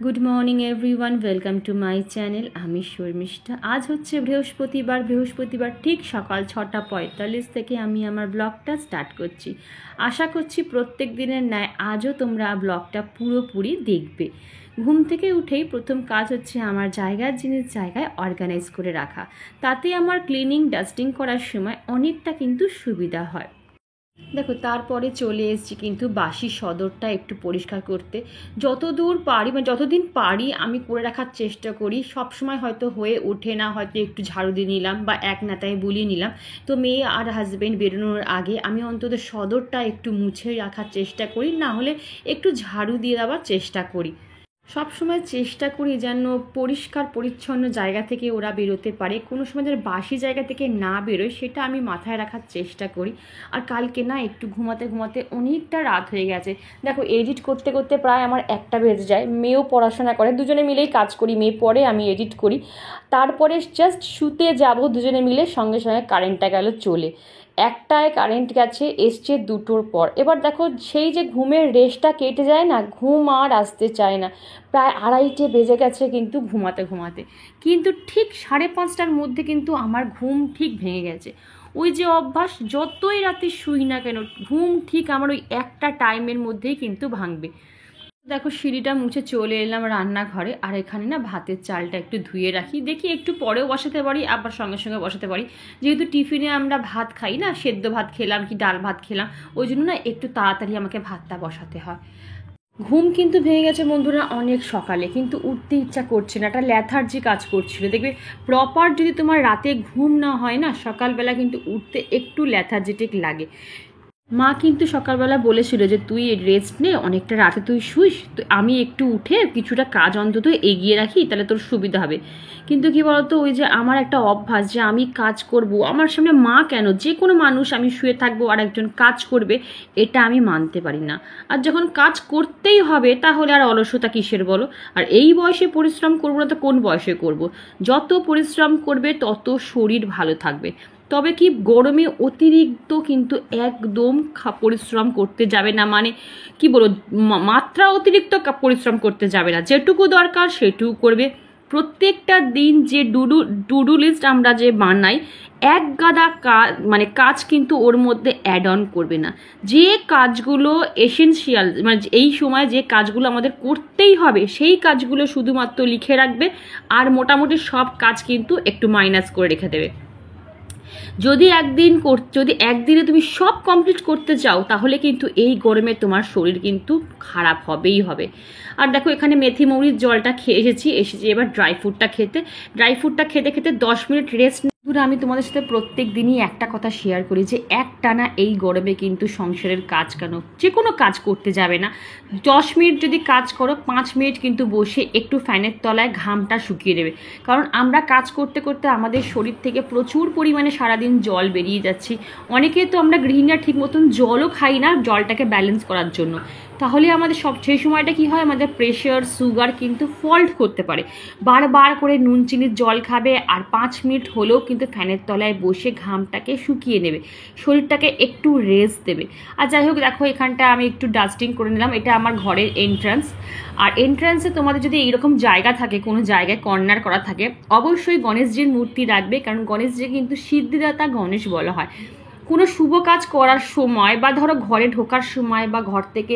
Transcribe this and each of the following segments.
Good morning everyone, welcome to my channel. আমি শর্মিষ্ঠা। আজ হচ্ছে বৃহস্পতিবার ঠিক সকাল 6:45 থেকে আমি আমার ব্লগটা স্টার্ট করছি। আশা করছি প্রত্যেক দিনের ন্যায় আজও তোমরা ব্লগটা পুরোপুরি দেখবে। ঘুম থেকে উঠেই প্রথম কাজ হচ্ছে আমার জিনিস জায়গায় অর্গানাইজ করে রাখা। তাতে আমার ক্লিনিং ডাস্টিং করার সময় অনেকটা কিন্তু সুবিধা হয়। দেখো, তারপরে চলে এসেছি কিন্তু বাসি সদরটা একটু পরিষ্কার করতে। যতদূর পারি যতদিন পারি আমি করে রাখার চেষ্টা করি। সব সময় হয়তো হয়ে ওঠে না, হয়তো একটু ঝাড়ু দিয়ে নিলাম বা এক নাতায় বুলিয়ে নিলাম। তো মেয়ে আর হাজব্যান্ড বেরোনোর আগে আমি অন্তত সদরটা একটু মুছে রাখার চেষ্টা করি, না হলে একটু ঝাড়ু দিয়ে দেওয়ার চেষ্টা করি। সব সময় চেষ্টা করি যেন পরিষ্কার পরিচ্ছন্ন জায়গা থেকে ওরা বেরোতে পারে, কোনো সময় যেন বাসি জায়গা থেকে না বেরোয়, সেটা আমি মাথায় রাখার চেষ্টা করি। আর কালকে না একটু ঘুমাতে অনেকটা রাত হয়ে গেছে। দেখো, এডিট করতে করতে প্রায় আমার 1টা বেজে যায়। মেয়েও পড়াশোনা করে, দুজনে মিলেই কাজ করি। মেয়ে পড়ে, আমি এডিট করি। তারপরে জাস্ট শুতে যাব দুজনে মিলে, সঙ্গে সঙ্গে কারেন্টটা গেল চলে। 1টায় কারেন্ট গেছে, এসছে 2টোর পর। এবার দেখো, সেই যে ঘুমের রেস্টটা কেটে যায় না, ঘুম আর আসতে চায় না। প্রায় 2:30 বেজে গেছে কিন্তু ঘুমাতে কিন্তু ঠিক 5:30টার মধ্যে কিন্তু আমার ঘুম ঠিক ভেঙে গেছে। ওই যে অভ্যাস, যতই রাতে শুই না কেন ঘুম ঠিক আমার ওই একটা টাইমের মধ্যেই কিন্তু ভাঙবে। দেখো, সিঁড়িটা মুছে চলে এলাম রান্নাঘরে। আর এখানে না ভাতের চালটা একটু ধুয়ে রাখি, দেখি একটু পরেও বসাতে পারি, আবার সঙ্গে সঙ্গে বসাতে পারি। যেহেতু টিফিনে আমরা ভাত খাই না, সেদ্ধ ভাত খেলাম কি ডাল ভাত খেলাম, ওই জন্য না একটু তাড়াতাড়ি আমাকে ভাতটা বসাতে হয়। ঘুম কিন্তু ভেঙে গেছে বন্ধুরা অনেক সকালে, কিন্তু উঠতে ইচ্ছা করছে না, একটা ল্যাথার্জি কাজ করছিল। দেখবে, প্রপার যদি তোমার রাতে ঘুম না হয় না, সকালবেলা কিন্তু উঠতে একটু ল্যাথার্জিটিক লাগে। মা কিন্তু সকালবেলা বলেছিল যে তুই রেস্ট নে, অনেকটা রাতে তুই শুইস, তো আমি একটু উঠে কিছুটা কাজ অন্তত এগিয়ে রাখি, তাহলে তোর সুবিধা হবে। কিন্তু কি বলতো, ওই যে আমার একটা অভ্যাস যে আমি কাজ করব, আমার সামনে মা কেন, যে কোনো মানুষ, আমি শুয়ে থাকবো আর একজন কাজ করবে, এটা আমি মানতে পারি না। আর যখন কাজ করতেই হবে তাহলে আর অলসতা কিসের বলো। আর এই বয়সে পরিশ্রম করবো না তো কোন বয়সে করব? যত পরিশ্রম করবে তত শরীর ভালো থাকবে। তবে কি, গরমে অতিরিক্ত কিন্তু একদম পরিশ্রম করতে যাবে না, মানে কি বলবো, মাত্রা অতিরিক্ত পরিশ্রম করতে যাবে না। যেটুকু দরকার সেটুকু করবে। প্রত্যেকটা দিন যে টু ডু লিস্ট আমরা যে বানাই, এক গাদা কাজ কিন্তু ওর মধ্যে অ্যাড অন করবে না। যে কাজগুলো এসেনশিয়াল, মানে এই সময় যে কাজগুলো আমাদের করতেই হবে, সেই কাজগুলো শুধুমাত্র লিখে রাখবে। আর মোটামুটি সব কাজ কিন্তু একটু মাইনাস করে রেখে দেবে। যদি একদিনে তুমি সব কমপ্লিট করতে চাও, তাহলে কিন্তু এই গরমে তোমার শরীর কিন্তু খারাপ হবেই হবে। আর দেখো, এখানে মেথি মৌরির জলটা খেয়ে এসেছি এবার ড্রাই ফ্রুটটা খেতে খেতে 10 মিনিট রেস্ট। আমি তোমাদের সাথে প্রত্যেক দিনই একটা কথা শেয়ার করি যে একটানা এই গরমে কিন্তু সংসারের কাজ কেন, যে কোনো কাজ করতে যাবে না। 10 মিনিট যদি কাজ করো, 5 মিনিট কিন্তু বসে একটু ফ্যানের তলায় ঘামটা শুকিয়ে দেবে। কারণ আমরা কাজ করতে করতে আমাদের শরীর থেকে প্রচুর পরিমাণে সারাদিন জল বেরিয়ে যাচ্ছি। অনেকে তো আমরা গৃহিণীরা ঠিক মতন জলও খাই না জলটাকে ব্যালেন্স করার জন্য। তাহলে আমাদের সেই সময়টা কি হয়, আমাদের প্রেশার, সুগার কিন্তু ফল্ট করতে পারে। বারবার করে নুন চিনির জল খাবে, আর 5 মিনিট হলেও কিন্তু ফ্যানের তলায় বসে ঘামটাকে শুকিয়ে নেবে, শরীরটাকে একটু রেস্ট দেবে। আর যাই হোক, দেখো এখানটা আমি একটু ডাস্টিং করে নিলাম। এটা আমার ঘরের এন্ট্রান্স। আর এন্ট্রান্সে তোমাদের যদি এইরকম জায়গা থাকে, কোনো জায়গায় কর্নার করা থাকে, অবশ্যই গণেশজির মূর্তি রাখবে। কারণ গণেশজি কিন্তু সিদ্ধিদাতা গণেশ বলা হয়। কোনো শুভ কাজ করার সময় বা ধরো ঘরে ঢোকার সময় বা ঘর থেকে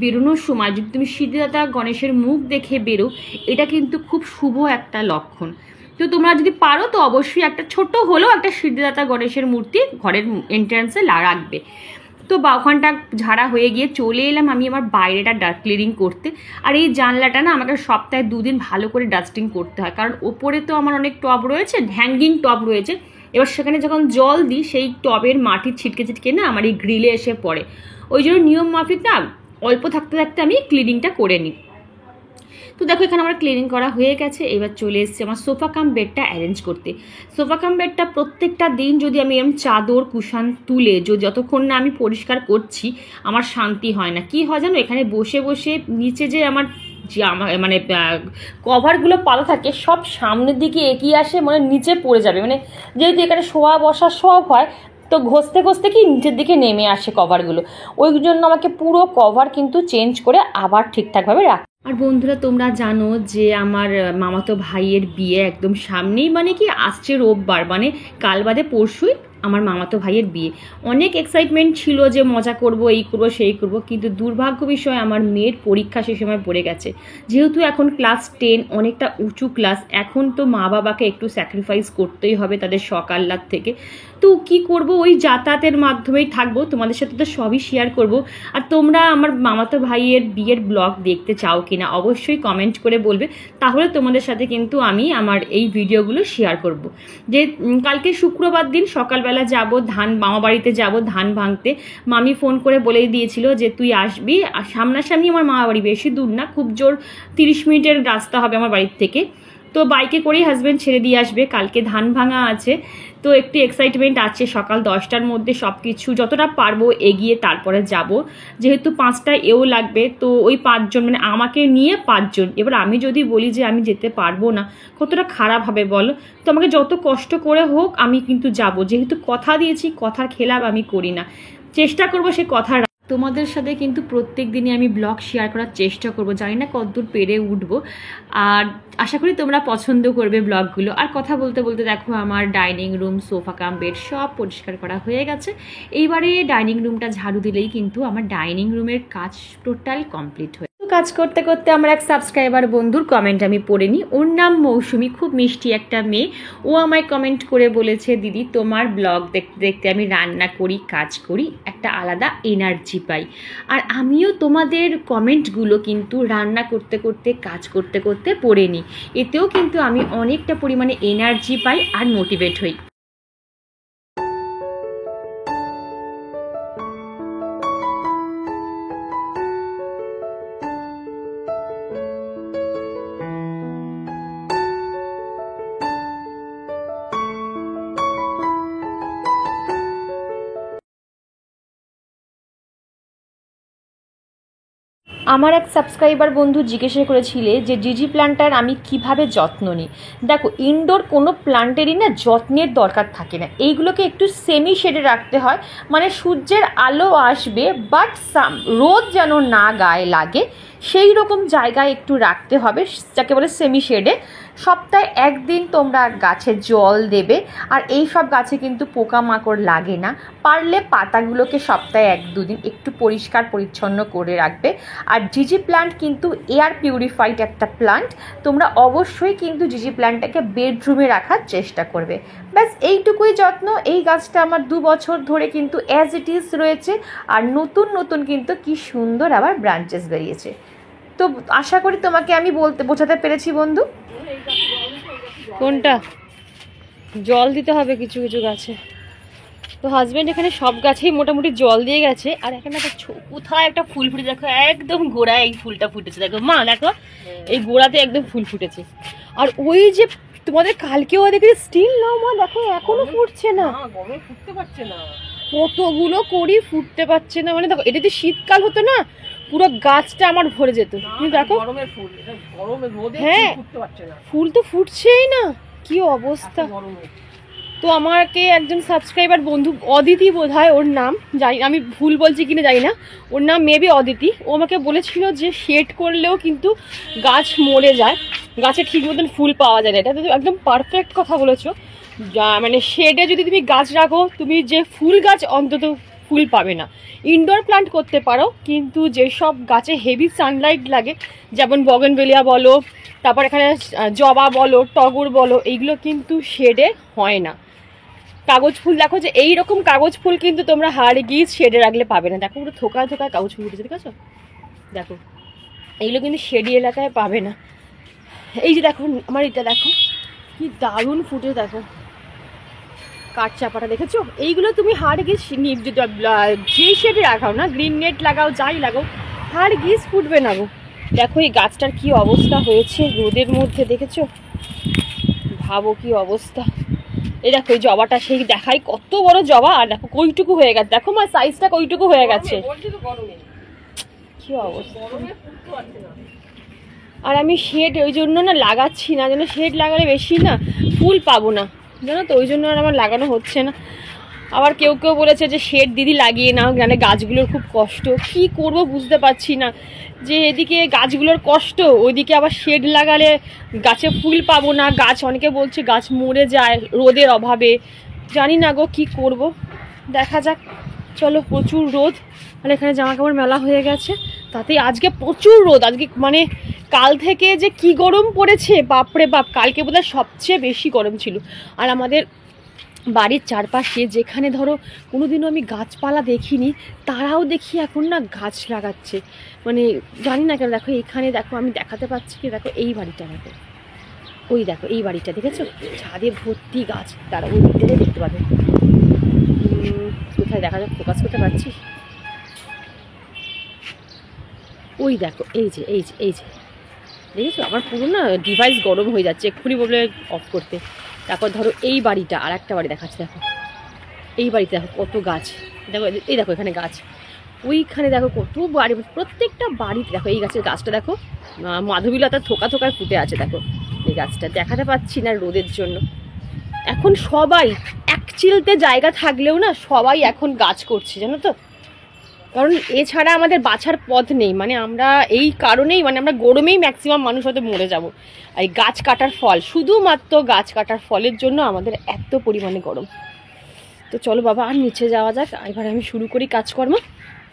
বেরোনোর সময় যদি তুমি সিদ্ধিদাতা গণেশের মুখ দেখে বেরো, এটা কিন্তু খুব শুভ একটা লক্ষণ। তো তোমরা যদি পারো তো অবশ্যই একটা ছোট হলেও একটা সিদ্ধিদাতা গণেশের মূর্তি ঘরের এন্ট্রান্সে রাখবে। তো ওখানটা ঝাড়া হয়ে গিয়ে চলে এলাম আমি আমার বাইরেটা ক্লিনিং করতে। আর এই জানলাটা না আমাকে সপ্তাহে 2 দিন ভালো করে ডাস্টিং করতে হয়, কারণ ওপরে তো আমার অনেক টব রয়েছে, হ্যাঙ্গিং টব রয়েছে। এবার সেখানে যখন জল দিই, সেই টবের মাটির ছিটকে না আমার এই গ্রিলে এসে পড়ে। ওই জন্য নিয়ম মাফিক না অল্প থাকতে থাকতে আমি ক্লিনিংটা করে নিই। তো দেখো, এখানে আমার ক্লিনিং করা হয়ে গেছে। এবার চলে এসেছি আমার সোফা কাম বেডটা অ্যারেঞ্জ করতে। সোফা কাম বেডটা প্রত্যেকটা দিন যদি আমি এরকম চাদর কুশান তুলে যতক্ষণ না আমি পরিষ্কার করছি, আমার শান্তি হয় না। কি হয় জানো, এখানে বসে বসে নিচে যে আমার মানে কভারগুলো পাতা থাকে, সব সামনের দিকে এগিয়ে আসে, মানে নিচে পড়ে যাবে। মানে যেহেতু এখানে শোয়া বসা সব হয়, তো ঘষতে ঘষতে কি নিচের দিকে নেমে আসে কভারগুলো। ওই জন্য আমাকে পুরো কভার কিন্তু চেঞ্জ করে আবার ঠিকঠাকভাবে আর বন্ধুরা তোমরা জানো যে আমার মামাতো ভাইয়ের বিয়ে একদম সামনেই, মানে কি আসছে রোববার, মানে কাল বাদে পরশুই আমার মামাতো ভাইয়ের বিয়ে। অনেক এক্সাইটমেন্ট ছিল যে মজা করব, এই করব সেই করব, কিন্তু দুর্ভাগ্য বিষয় আমার মেয়ের পরীক্ষা সে সময় পড়ে গেছে। যেহেতু এখন ক্লাস 10, অনেকটা উঁচু ক্লাস, এখন তো মা বাবাকে একটু স্যাক্রিফাইস করতেই হবে তাদের শখ আহ্লাদ থেকে। তো কি করব, ওই যাতায়াতের মাধ্যমেই থাকবো, তোমাদের সাথে তো সবই শেয়ার করব। আর তোমরা আমার মামাতো ভাইয়ের বিয়ের ব্লগ দেখতে চাও কিনা অবশ্যই কমেন্ট করে বলবে, তাহলে তোমাদের সাথে কিন্তু আমি আমার এই ভিডিওগুলো শেয়ার করব। যে কালকে শুক্রবার দিন সকালবেলা যাব মামা বাড়িতে যাব ধান ভাঙতে। মামি ফোন করে বলেই দিয়েছিল যে তুই আসবি, আর সামনাসামনি আমার মামা বাড়ি, বেশি দূর না, খুব জোর 30 মিনিটের রাস্তা হবে আমার বাড়ির থেকে। তো বাইকে করেই হাজব্যান্ড ছেড়ে দিয়ে আসবে, কালকে ধান ভাঙা আছে। তো একটু এক্সাইটমেন্ট আছে, সকাল 10টার মধ্যে সব কিছু যতটা পারবো এগিয়ে তারপরে যাব। যেহেতু 5টায় এও লাগবে, তো ওই 5জন, মানে আমাকে নিয়ে 5জন। এবার আমি যদি বলি যে আমি যেতে পারবো না, কতটা খারাপ হবে বলো। তো আমাকে যত কষ্ট করে হোক আমি কিন্তু যাব, যেহেতু কথা দিয়েছি, কথার খেলাপ আমি করি না, চেষ্টা করবো সে কথা। তোমাদের সাথে কিন্তু প্রত্যেক দিনই আমি ব্লগ শেয়ার করার চেষ্টা করব, জানি না কতদূর পেরে উঠবো। আর আশা করি তোমরা পছন্দ করবে ব্লগগুলো। আর কথা বলতে বলতে দেখো আমার dining room, sofa cum bed সব পরিষ্কার করা হয়ে গেছে। এইবারে ডাইনিং রুমটা ঝাড়ু দিলেই কিন্তু আমার ডাইনিং রুমের কাজ টোটাল কমপ্লিট হয়ে। কাজ করতে করতে আমার এক সাবস্ক্রাইবার বন্ধুর কমেন্ট আমি পড়ে নিই। ওর নাম মৌসুমি, খুব মিষ্টি একটা মেয়ে। ও আমায় কমেন্ট করে বলেছে, দিদি তোমার ব্লগ দেখতে দেখতে আমি রান্না করি, কাজ করি, একটা আলাদা এনার্জি পাই। আর আমিও তোমাদের কমেন্টগুলো কিন্তু রান্না করতে করতে, কাজ করতে করতে পড়ে নিই। এতেও কিন্তু আমি অনেকটা পরিমাণে এনার্জি পাই আর মোটিভেট হই। আমার এক সাবস্ক্রাইবার বন্ধু জিজ্ঞাসা করেছিলে যে জিজি প্ল্যান্টটার আমি কিভাবে যত্ন নিই। দেখো, ইনডোর কোনো প্ল্যান্টেরই না যত্নের দরকার থাকে না, এইগুলোকে একটু সেমি শেডে রাখতে হয়, মানে সূর্যের আলো আসবে বাট রোদ যেন না গায়ে লাগে সেই রকম জায়গায় একটু রাখতে হবে, যাকে বলে সেমি শেডে। সপ্তাহে একদিন তোমরা গাছে জল দেবে। আর এই সব গাছে কিন্তু পোকামাকড় লাগে না, পারলে পাতাগুলোকে সপ্তাহে 1-2 দিন একটু পরিষ্কার পরিচ্ছন্ন করে রাখবে। আর জিজি প্ল্যান্ট কিন্তু এয়ার পিউরিফাইড একটা প্ল্যান্ট, তোমরা অবশ্যই কিন্তু জিজি প্ল্যান্টটাকে বেডরুমে রাখার চেষ্টা করবে। ব্যাস এইটুকুই যত্ন। এই গাছটা আমার 2 বছর ধরে কিন্তু অ্যাজ ইট ইজ রয়েছে, আর নতুন নতুন কিন্তু কি সুন্দর আবার ব্রাঞ্চেস বেরিয়েছে। তো আশা করি তোমাকে আমি বোঝাতে পেরেছি বন্ধু। কোনটা জল দিতে হবে কিছু কিছু গাছে। তো হাজব্যান্ড এখানে সব গাছেই মোটামুটি জল দিয়ে গেছে। আর এখানে একটা কোথায় একটা ফুল ফুটে, দেখো একদম গোড়ায় এই ফুলটা ফুটেছে, দেখো মা, দেখো এই গোড়াতে একদম ফুল ফুটেছে। আর ওই যে তোমাদের কালকেও দেখি স্টিল নাও মা, দেখো এখনো ফুটছে না, ফুটতে পারছে না, কতগুলো করি ফুটতে পারছে না। মানে দেখো, এটা যদি শীতকাল হতো না পুরো গাছটা আমার ভরে যেত। দেখো হ্যাঁ, ফুল তো ফুটছেই না, কি অবস্থা। তো আমাকে একজন সাবস্ক্রাইবার বন্ধু, অদিতি বোধহয় ওর নাম, জানি আমি ভুল বলছি কিনা জানি না, ওর নাম মেবি অদিতি, ও আমাকে বলেছিল যে শেড করলেও কিন্তু গাছ মরে যায়, গাছে ঠিক মতন ফুল পাওয়া যায় না। এটা তো একদম পারফেক্ট কথা বলেছো। মানে শেডে যদি তুমি গাছ রাখো, তুমি যে ফুল গাছ অন্তত ফুল পাবে না। ইনডোর প্ল্যান্ট করতে পারো, কিন্তু যেসব গাছে হেভি সানলাইট লাগে, যেমন বগনভেলিয়া বলো, তারপর এখানে জবা বলো, টগর বলো, এইগুলো কিন্তু শেডে হয় না। কাগজ ফুল দেখো, যে এইরকম কাগজ ফুল কিন্তু তোমরা হাড় গিয়ে শেডে রাখলে পাবে না। দেখো পুরো থোকা থোকা কাগজ ফুল উঠেছে, ঠিক আছে? দেখো এইগুলো কিন্তু শেডি এলাকায় পাবে না। এই যে দেখো আমার এটা দেখো কি দারুণ ফুটে, দেখো কাঠ চাপাটা দেখেছো? এইগুলো তুমি হাড় গিয়ে যেই শেডে রাখাও না, গ্রিন নেট লাগাও, যাই লাগাও, হাড় গিজ ফুটবে না গো। দেখো এই গাছটার কি অবস্থা হয়েছে রোদের মধ্যে, দেখেছো? ভাবো কি অবস্থা। এই দেখো এই জবাটা সেই দেখাই কত বড় জবা, আর দেখো কইটুকু হয়ে গেছে, দেখো মা সাইজটা কইটুকু হয়ে গেছে, কি অবস্থা। আর আমি শেড ওই জন্য না লাগাচ্ছি না, যেন শেড লাগালে বেশি না ফুল পাবো না, জানো তো, ওই জন্য আর আমার লাগানো হচ্ছে না। আবার কেউ কেউ বলেছে যে শেড দিদি লাগিয়ে নাও, মানে গাছগুলোর খুব কষ্ট। কি করব বুঝতে পারছি না, যে এদিকে গাছগুলোর কষ্ট, ওইদিকে আবার শেড লাগালে গাছে ফুল পাবো না। গাছ অনেকে বলছে গাছ মরে যায় রোদের অভাবে, জানি না গো কি করব, দেখা যাক। চলো, প্রচুর রোদ, আর এখানে জামা কাপড় মেলা হয়ে গেছে, তাতেই আজকে প্রচুর রোদ। আজকে মানে কাল থেকে যে কি গরম পড়েছে, বাপরে বাপ, কালকে বোধহয় সবচেয়ে বেশি গরম ছিল। আর আমাদের বাড়ির চারপাশে যেখানে ধরো কোনোদিনও আমি গাছপালা দেখিনি, তারাও দেখি এখন না গাছ লাগাচ্ছে, মানে জানি না কেন। দেখো এখানে, দেখো আমি দেখাতে পাচ্ছি কি, দেখো এই বাড়িটা, দেখো ওই দেখো এই বাড়িটা, দেখেছো ছাদে ভর্তি গাছ। তারা ওই দিকটাতে দেখতে পাবে, কোথায় দেখা যাক, ফোকাস করতে পারছি। ওই দেখো, এই যে এই যে এই যে, দেখেছো আমার পুরো না ডিভাইস গরম হয়ে যাচ্ছে, এক্ষুনি বলে অফ করতে। তারপর ধরো এই বাড়িটা, আর একটা বাড়ি দেখাচ্ছে, দেখো এই বাড়িতে দেখো কত গাছ, দেখো এই দেখো এখানে গাছ, ওইখানে দেখো কত বাড়ি, প্রত্যেকটা বাড়িতে দেখো এই গাছের গাছটা দেখো মাধবীলতার থোকা থোকায় ফুটে আছে। দেখো এই গাছটা দেখাতে পাচ্ছি না রোদের জন্য। এখন সবাই এক চিলতে জায়গা থাকলেও না সবাই এখন গাছ করছে, জানো তো, কারণ এছাড়া আমাদের বাঁচার পথ নেই। মানে আমরা এই কারণেই, মানে আমরা গরমেই ম্যাক্সিমাম মানুষ হয়তো মরে যাব। এই গাছ কাটার ফল, শুধুমাত্র গাছ কাটার ফলের জন্য আমাদের এত পরিমাণে গরম। তো চলো বাবা, আর নিচে যাওয়া যাক, এবার আমি শুরু করি কাজকর্ম।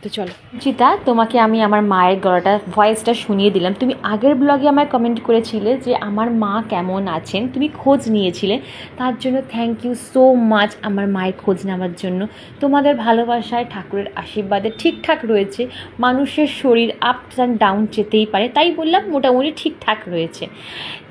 তো চলো জিতা, তোমাকে আমি আমার মায়ের গলাটা ভয়েসটা শুনিয়ে দিলাম। তুমি আগের ব্লগে আমায় কমেন্ট করেছিলে যে আমার মা কেমন আছেন, তুমি খোঁজ নিয়েছিলে, তার জন্য থ্যাংক ইউ সো মাচ আমার মায়ের খোঁজ নেওয়ার জন্য। তোমাদের ভালোবাসায়, ঠাকুরের আশীর্বাদে ঠিকঠাক রয়েছে। মানুষের শরীর আপস অ্যান্ড ডাউন যেতেই পারে, তাই বললাম মোটামুটি ঠিকঠাক রয়েছে।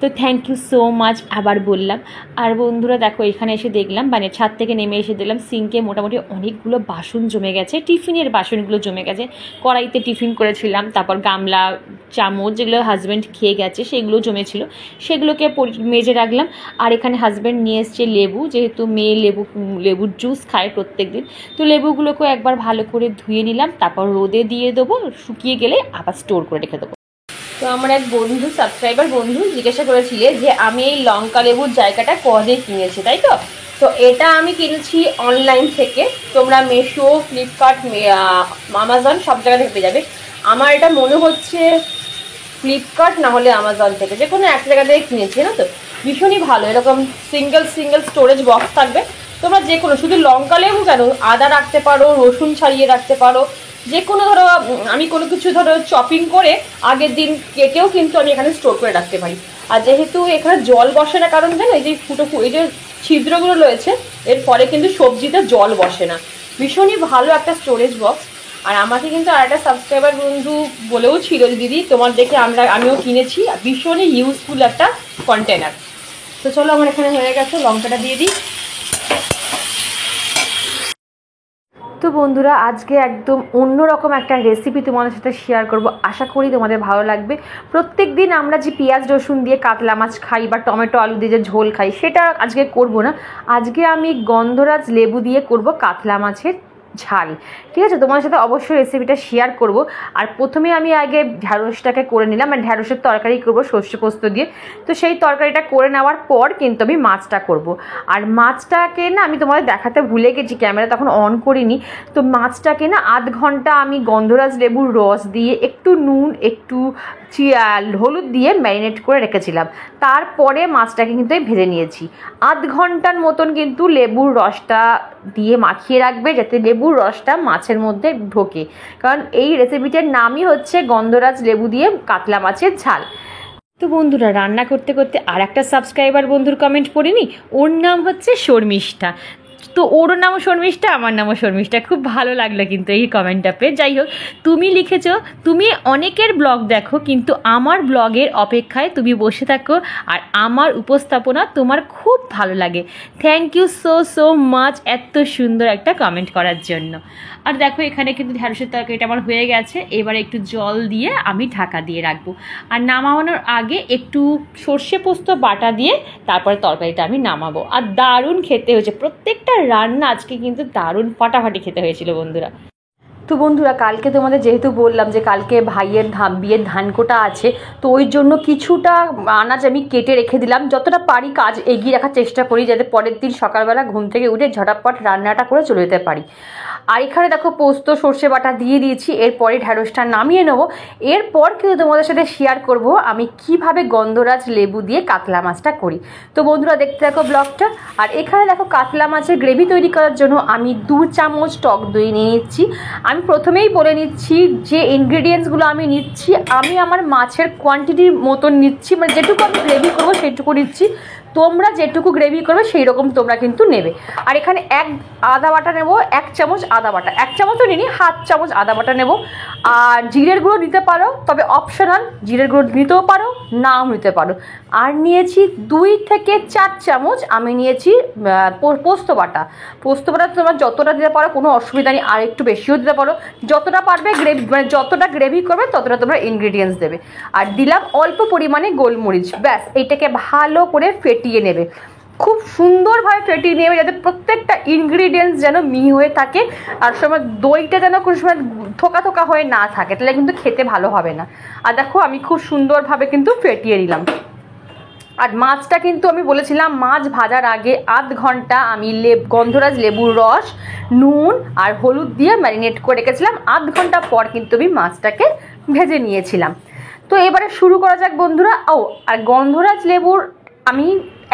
তো থ্যাংক ইউ সো মাচ আবার বললাম। আর বন্ধুরা দেখো, এখানে এসে দেখলাম, মানে ছাদ থেকে নেমে এসে দেখলাম সিঙ্কে মোটামুটি অনেকগুলো বাসন জমে গেছে, টিফিনের বাসনগুলো জমে গেছে। কড়াইতে টিফিন করেছিলাম, তারপর গামলা, চামচ যেগুলো হাজব্যান্ড খেয়ে গেছে সেগুলো জমেছিল, সেগুলোকে মেজে রাখলাম। আর এখানে হাজব্যান্ড নিয়ে এসছে লেবু, যেহেতু মেয়ে লেবুর জুস খায় প্রত্যেক দিন, তো লেবুগুলোকেও একবার ভালো করে ধুয়ে নিলাম, তারপর রোদে দিয়ে দেবো, শুকিয়ে গেলে আবার স্টোর করে রেখে দেবো। তো আমার এক বন্ধু, সাবস্ক্রাইবার বন্ধু জিজ্ঞাসা করেছিলে যে আমি এই লঙ্কা লেবুর জায়গাটা কবে কিনেছি, তাই তো? তো এটা আমি কিনেছি অনলাইন থেকে, তোমরা মিশো, ফ্লিপকার্ট, আমাজন সব জায়গা থেকে পেয়ে যাবে। আমার এটা মনে হচ্ছে ফ্লিপকার্ট না হলে আমাজন থেকে, যে কোনো এক জায়গা থেকে কিনেছি না। তো ভীষণই ভালো, এরকম সিঙ্গেল স্টোরেজ বক্স থাকবে। তোমরা যে কোনো, শুধু লঙ্কা লেবু কেন, আদা রাখতে পারো, রসুন ছাড়িয়ে রাখতে পারো, যে কোনো ধরো আমি কোনো কিছু ধরো চপিং করে আগের দিন কেটেও কিন্তু আমি এখানে স্টোর করে রাখতে পারি। আর যেহেতু এখানে জল বসে না, কারণ জানো এই যে এই যে ছিদ্রগুলো রয়েছে, এর ফলে কিন্তু সবজিতে জল বসে না। ভীষণই ভালো একটা স্টোরেজ বক্স। আর আমাকে কিন্তু আর একটা সাবস্ক্রাইবার বন্ধু বলেও ছিল যে দিদি তোমার দেখে আমিও কিনেছি, ভীষণই ইউজফুল একটা কন্টেনার। তো চলো, আমার এখানে হয়ে গেছে, লঙ্কাটা দিয়ে দিই। তো বন্ধুরা, আজকে একদম অন্যরকম একটা রেসিপি তোমাদের সাথে শেয়ার করব, আশা করি তোমাদের ভালো লাগবে। প্রত্যেক দিন আমরা যে পেঁয়াজ রসুন দিয়ে কাতলা মাছ খাই বা টমেটো আলু দিয়ে যে ঝোল খাই, সেটা আজকে করব না। আজকে আমি গন্ধরাজ লেবু দিয়ে করব কাতলা মাছের ঝাল, ঠিক আছে? তোমাদের সাথে অবশ্যই রেসিপিটা শেয়ার করব। আর প্রথমে আমি আগে ঢ্যাঁড়সটাকে করে নিলাম, মানে ঢ্যাঁড়সের তরকারি করব সর্ষে পোস্ত দিয়ে। তো সেই তরকারিটা করে নেওয়ার পর কিন্তু আমি মাছটা করব। আর মাছটাকে না আমি তোমাদের দেখাতে ভুলে গেছি, ক্যামেরা তখন অন করিনি। তো মাছটাকে না আধ ঘন্টা আমি গন্ধরাজ লেবুর রস দিয়ে, একটু নুন, একটু হলুদ দিয়ে ম্যারিনেট করে রেখেছিলাম। তারপরে মাছটাকে কিন্তু আমি ভেজে নিয়েছি। আধ ঘন্টার মতন কিন্তু লেবুর রসটা দিয়ে মাখিয়ে রাখবে, যাতে লেবুর রসটা মাছের মধ্যে ঢোকে, কারণ এই রেসিপিটার নামই হচ্ছে গন্ধরাজ লেবু দিয়ে কাতলা মাছের ঝাল। তো বন্ধুরা, রান্না করতে করতে আর একটা সাবস্ক্রাইবার বন্ধুর কমেন্ট পড়িনি, ওর নাম হচ্ছে শর্মিষ্ঠা। তো ওর নামও শর্মিষ্ঠা, আমার নামও শর্মিষ্ঠা। খুব ভালো লাগলো কিন্তু এই কমেন্টটা পেয়ে। যাই হোক, তুমি লিখেছো তুমি অনেকের ব্লগ দেখো, কিন্তু আমার ব্লগের অপেক্ষায় তুমি বসে থাকো, আর আমার উপস্থাপনা তোমার খুব ভালো লাগে। থ্যাংক ইউ সো মাচ এত সুন্দর একটা কমেন্ট করার জন্য। আর দেখো, এখানে কিন্তু ঢ্যাঁড়সের তরকারিটা আমার হয়ে গেছে। এবারে একটু জল দিয়ে আমি ঢাকা দিয়ে রাখবো, আর নামানোর আগে একটু সর্ষে পোস্ত বাটা দিয়ে তারপরে তরকারিটা আমি নামাবো। আর দারুণ খেতে হয়েছে, প্রত্যেকটা রান্না আজকে কিন্তু দারুণ ফাটাফাটি খেতে হয়েছিল বন্ধুরা। তো বন্ধুরা, কালকে তোমাদের যেহেতু বললাম যে কালকে ভাইয়ের বিয়ের ধান কোটা আছে, তো ওই জন্য কিছুটা আনাজ আমি কেটে রেখে দিলাম। যতটা পারি কাজ এগিয়ে রাখার চেষ্টা করি, যাতে পরের দিন সকালবেলা ঘুম থেকে উঠে ঝটাপট রান্নাটা করে চলে যেতে পারি। আর এখানে দেখো পোস্ত সর্ষে বাটা দিয়ে দিয়েছি, এরপরে ঢ্যাঁড়সটা নামিয়ে নেবো। এরপর কিন্তু তোমাদের সাথে শেয়ার করব আমি কিভাবে গন্ধরাজ লেবু দিয়ে কাতলা মাছটা করি। তো বন্ধুরা, দেখতে থাকো ব্লগটা। আর এখানে দেখো কাতলা মাছের গ্রেভি তৈরি করার জন্য আমি 2 চামচ টক দই নিয়ে নিচ্ছি। আমি প্রথমেই বলে নিচ্ছি যে ইনগ্রেডিয়েন্টসগুলো আমি নিচ্ছি, আমি আমার মাছের কোয়ান্টিটির মতন নিচ্ছি, মানে যেটুকু আমি গ্রেভি করবো সেইটুকু নিচ্ছি। তোমরা যেটুকু গ্রেভি করবে সেই রকম তোমরা কিন্তু নেবে। আর এখানে আদা বাটা নেব, 1 চামচ আদা বাটা, 1 চামচও নিই, 1/2 চামচ আদা বাটা নেব। আর জিরের গুঁড়ো নিতে পারো, তবে অপশনাল, জিরের গুঁড়ো নিতেও পারো, নাও নিতে পারো। আর নিয়েছি 2 থেকে 4 চামচ আমি নিয়েছি পোস্ত বাটা। পোস্ত বাটা তোমরা যতটা দিতে পারো কোনো অসুবিধা নেই, আর একটু বেশিও দিতে পারো, যতটা পারবে গ্রেভি, মানে যতটা গ্রেভি করবে ততটা তোমরা ইনগ্রেডিয়েন্টস দেবে। আর দিলাম অল্প পরিমাণে গোলমরিচ। ব্যাস, এইটাকে ভালো করে ফেটিয়ে নেবে, খুব সুন্দরভাবে ফেটিয়ে নেবে, যাতে প্রত্যেকটা ইনগ্রিডিয়েন্টস যেন মিহি হয়ে থাকে। আর সময় দইটা যেন কোনো সময় থোকা থোকা হয়ে না থাকে, তাহলে কিন্তু খেতে ভালো হবে না। আর দেখো আমি খুব সুন্দরভাবে কিন্তু ফেটিয়ে নিলাম। আর মাছটা কিন্তু আমি বলেছিলাম মাছ ভাজার আগে আধ ঘন্টা আমি গন্ধরাজ লেবুর রস, নুন আর হলুদ দিয়ে ম্যারিনেট করে রেখেছিলাম। আধ ঘন্টা পর কিন্তু আমি মাছটাকে ভেজে নিয়েছিলাম। তো এবারে শুরু করা যাক বন্ধুরা। আর গন্ধরাজ লেবুর আমি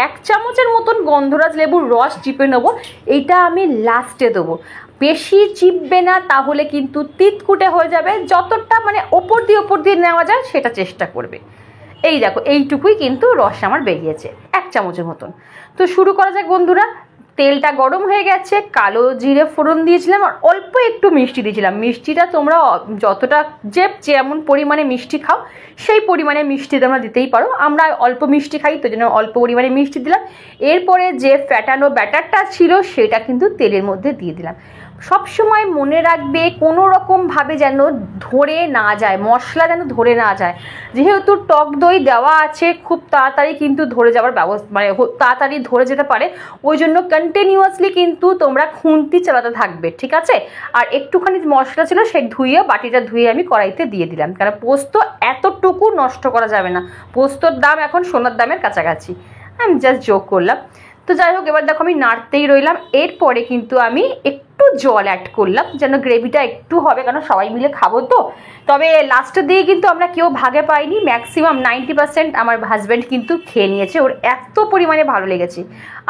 1 চামচের মতন গন্ধরাজ লেবুর রস চিপে নেবো, এইটা আমি লাস্টে দেবো। বেশি চিপবে না, তাহলে কিন্তু তিতকুটে হয়ে যাবে। যতটা মানে ওপর দিয়ে নেওয়া যায় সেটা চেষ্টা করবে। এই দেখো এইটুকুই কিন্তু রস আমার বেরিয়েছে, 1 চামচের মতন। তো শুরু করা যাক বন্ধুরা। তেলটা গরম হয়ে গেছে, কালো জিরে ফোড়ন দিয়েছিলাম, আর অল্প একটু মিষ্টি দিয়েছিলাম। মিষ্টিটা তোমরা যতটা যেমন পরিমাণে মিষ্টি খাও সেই পরিমাণে মিষ্টি তোমরা দিতেই পারো। আমরা অল্প মিষ্টি খাই, তো জন্য অল্প পরিমাণে মিষ্টি দিলাম। এরপরে যে ফ্যাটানো ব্যাটারটা ছিল সেটা কিন্তু তেলের মধ্যে দিয়ে দিলাম। সবসময় মনে রাখবে কোনো রকমভাবে যেন ধরে না যায়, মশলা যেন ধরে না যায়। যেহেতু টক দই দেওয়া আছে, খুব তাড়াতাড়ি কিন্তু ধরে যাওয়ার ব্যবস্থা, মানে তাড়াতাড়ি ধরে যেতে পারে। ওই জন্য কন্টিনিউয়াসলি কিন্তু তোমরা খুন্তি চালাতে থাকবে, ঠিক আছে? আর একটুখানি মশলা ছিল, সেই বাটিটা ধুয়ে আমি কড়াইতে দিয়ে দিলাম, কারণ পোস্ত এতটুকু নষ্ট করা যাবে না। পোস্তর দাম এখন সোনার দামের কাছাকাছি, আমি জাস্ট জোক করলাম। তো যাই হোক, এবার দেখো আমি নাড়তেই রইলাম। এরপরে কিন্তু আমি একটু জল অ্যাড করলাম, যেন গ্রেভিটা একটু হবে, কারণ সবাই মিলে খাবো তো। তবে লাস্টের দিকে কিন্তু আমরা কেউ ভাগে পাইনি, ম্যাক্সিমাম 90% আমার হাজব্যান্ড কিন্তু খেয়ে নিয়েছে, ওর এত পরিমাণে ভালো লেগেছে।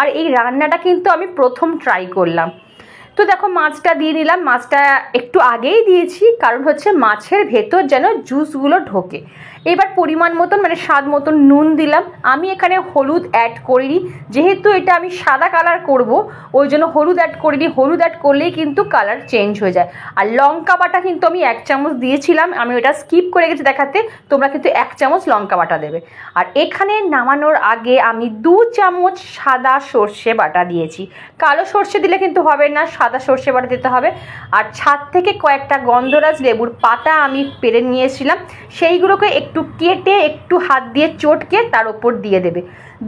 আর এই রান্নাটা কিন্তু আমি প্রথম ট্রাই করলাম। তো দেখো মাছটা দিয়ে নিলাম, মাছটা একটু আগেই দিয়েছি, কারণ হচ্ছে মাছের ভেতর যেন জুসগুলো ঢোকে। এবার পরিমাণ মতন, মানে স্বাদ মতন নুন দিলাম। আমি এখানে হলুদ অ্যাড করিনি, যেহেতু এটা আমি সাদা কালার করব, ওই জন্য হলুদ অ্যাড করিনি। হলুদ অ্যাড করলেই কিন্তু কালার চেঞ্জ হয়ে যায়। আর লঙ্কা বাটা কিন্তু আমি 1 চামচ দিয়েছিলাম, আমি ওটা স্কিপ করে গেছি দেখাতে। তোমরা কিন্তু 1 চামচ লঙ্কা বাটা দেবে। আর এখানে নামানোর আগে আমি 2 চামচ সাদা সর্ষে বাটা দিয়েছি। কালো সর্ষে দিলে কিন্তু হবে না, সাদা সর্ষে বাটা দিতে হবে। আর ছাদ থেকে কয়েকটা গন্ধরাজ লেবুর পাতা আমি পেরে নিয়েছিলাম, সেইগুলোকে একটু কেটে একটু হাত দিয়ে চটকে তার উপর দিয়ে দেবে।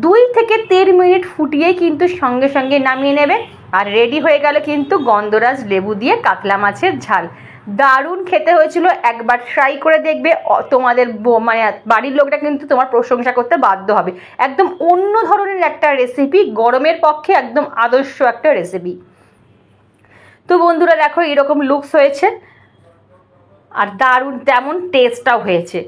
2 থেকে 3 মিনিট ফুটিয়েই কিন্তু সঙ্গে সঙ্গে নামিয়ে নেবে। আর রেডি হয়ে গেল কিন্তু গন্ধরাজ লেবু দিয়ে কাতলা মাছের ঝাল। দারুণ খেতে হয়েছিল, একবার ট্রাই করে দেখবে। তোমাদের মানে বাড়ির লোকটা কিন্তু তোমার প্রশংসা করতে বাধ্য হবে। একদম অন্য ধরনের একটা রেসিপি, গরমের পক্ষে একদম আদর্শ একটা রেসিপি। তো বন্ধুরা দেখো এরকম লুকস হয়েছে, আর দারুণ তেমন টেস্টটাও হয়েছে।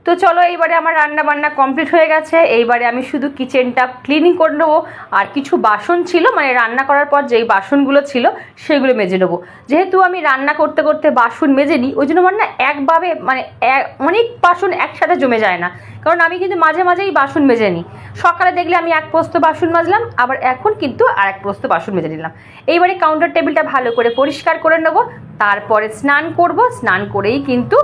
তো চলো, এইবারে আমার রান্না বান্না কমপ্লিট হয়ে গেছে। এইবারে আমি শুধু কিচেনটা ক্লিনিং করে নেবো। আর কিছু বাসন ছিল, মানে রান্না করার পর যেই বাসনগুলো ছিল সেগুলো মেজে নেবো। যেহেতু আমি রান্না করতে করতে বাসন মেজে নিই, ওই জন্য আমার না একভাবে মানে অনেক বাসন একসাথে জমে যায় না, কারণ আমি কিন্তু মাঝে মাঝেই বাসন মেজে নিই। সকালে দেখলে আমি 1 প্রস্ত বাসন মাজলাম, আবার এখন কিন্তু আর 1 প্রস্ত বাসন মেজে নিলাম। এইবারে কাউন্টার টেবিলটা ভালো করে পরিষ্কার করে নেবো, তারপরে স্নান করব। স্নান করেই কিন্তু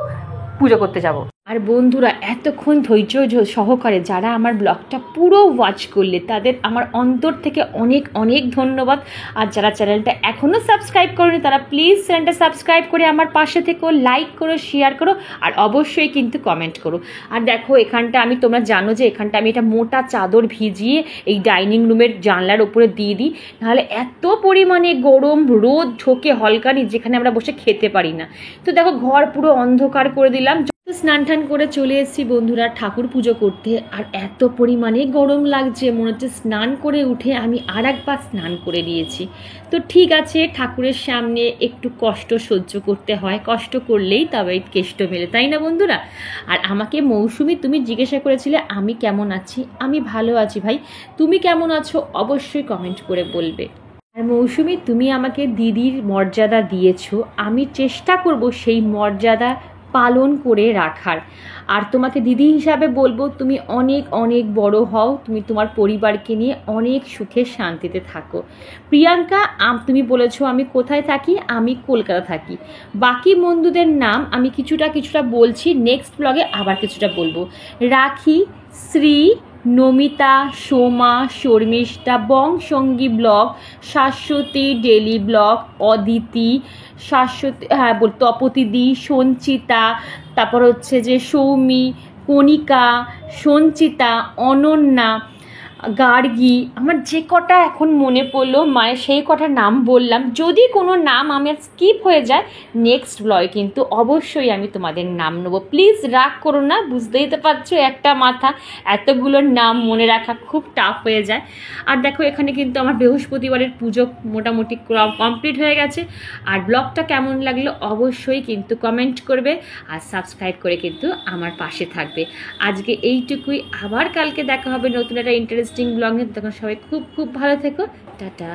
পুজো করতে যাব। আর বন্ধুরা এতক্ষণ ধৈর্য সহকারে যারা আমার ব্লগটা পুরো ওয়াচ করলে তাদের আমার অন্তর থেকে অনেক অনেক ধন্যবাদ। আর যারা চ্যানেলটা এখনও সাবস্ক্রাইব করেনি তারা প্লিজ চ্যানেলটা সাবস্ক্রাইব করে আমার পাশে থেকো, লাইক করো, শেয়ার করো, আর অবশ্যই কিন্তু কমেন্ট করো। আর দেখো এখানটা তোমরা জানো যে এখানটা আমি এটা মোটা চাদর ভিজিয়ে এই ডাইনিং রুমের জানলার উপরে দিয়ে দিই, নাহলে এত পরিমাণে গরম রোদ ঢোকে হলকানি, যেখানে আমরা বসে খেতে পারি না। তো দেখো ঘর পুরো অন্ধকার করে দিলাম। স্নান টান করে চলে এসেছি বন্ধুরা ঠাকুর পুজো করতে। আর এত পরিমাণে গরম লাগছে, মনে হচ্ছে স্নান করে উঠে আমি আর একবার স্নান করে নিয়েছি। তো ঠিক আছে, ঠাকুরের সামনে একটু কষ্ট সহ্য করতে হয়, কষ্ট করলেই তবে কেষ্ট মেলে, তাই না বন্ধুরা? আর আমাকে মৌসুমি তুমি জিজ্ঞাসা করেছিলে আমি কেমন আছি। আমি ভালো আছি ভাই, তুমি কেমন আছো অবশ্যই কমেন্ট করে বলবে। আর মৌসুমি তুমি আমাকে দিদির মর্যাদা দিয়েছো, আমি চেষ্টা করব সেই মর্যাদা পালন করে রাখার। আর তোমাকে দিদি হিসাবে বলবো তুমি অনেক অনেক বড় হও, তুমি তোমার পরিবারকে নিয়ে অনেক সুখে শান্তিতে থাকো। প্রিয়াঙ্কা তুমি বলেছো আমি কোথায় থাকি, আমি কলকাতা থাকি। বাকি বন্ধুদের নাম আমি কিছুটা বলছি, নেক্সট ব্লগে আবার কিছুটা বলবো। Rakhi, Shri, Namita, Soma, Sharmistha, Bongsangi blog, Shashwati daily blog, Aditi, Shashwati তপতিদি, সঞ্চিতা, তারপর হচ্ছে যে সৌমি, কণিকা, সঞ্চিতা, অনন্যা, গার্গী, আমার যে কটা এখন মনে পড়লো মায়ের সেই কটা নাম বললাম। যদি কোনো নাম আমার স্কিপ হয়ে যায় নেক্সট ব্লগে কিন্তু অবশ্যই আমি তোমাদের নাম নেবো, প্লিজ রাগ করো না। বুঝতেই তো পারছো একটা মাথা, এতগুলোর নাম মনে রাখা খুব টাফ হয়ে যায়। আর দেখো এখানে কিন্তু আমার বৃহস্পতিবারের পুজো মোটামুটি কমপ্লিট হয়ে গেছে। আর ব্লগটা কেমন লাগলো অবশ্যই কিন্তু কমেন্ট করবে, আর সাবস্ক্রাইব করে কিন্তু আমার পাশে থাকবে। আজকে এইটুকুই, আবার কালকে দেখা হবে নতুন একটা ইন্টারেস্টিং ব্লগে। তখন সবাই খুব খুব ভালো থেকো, টাটা।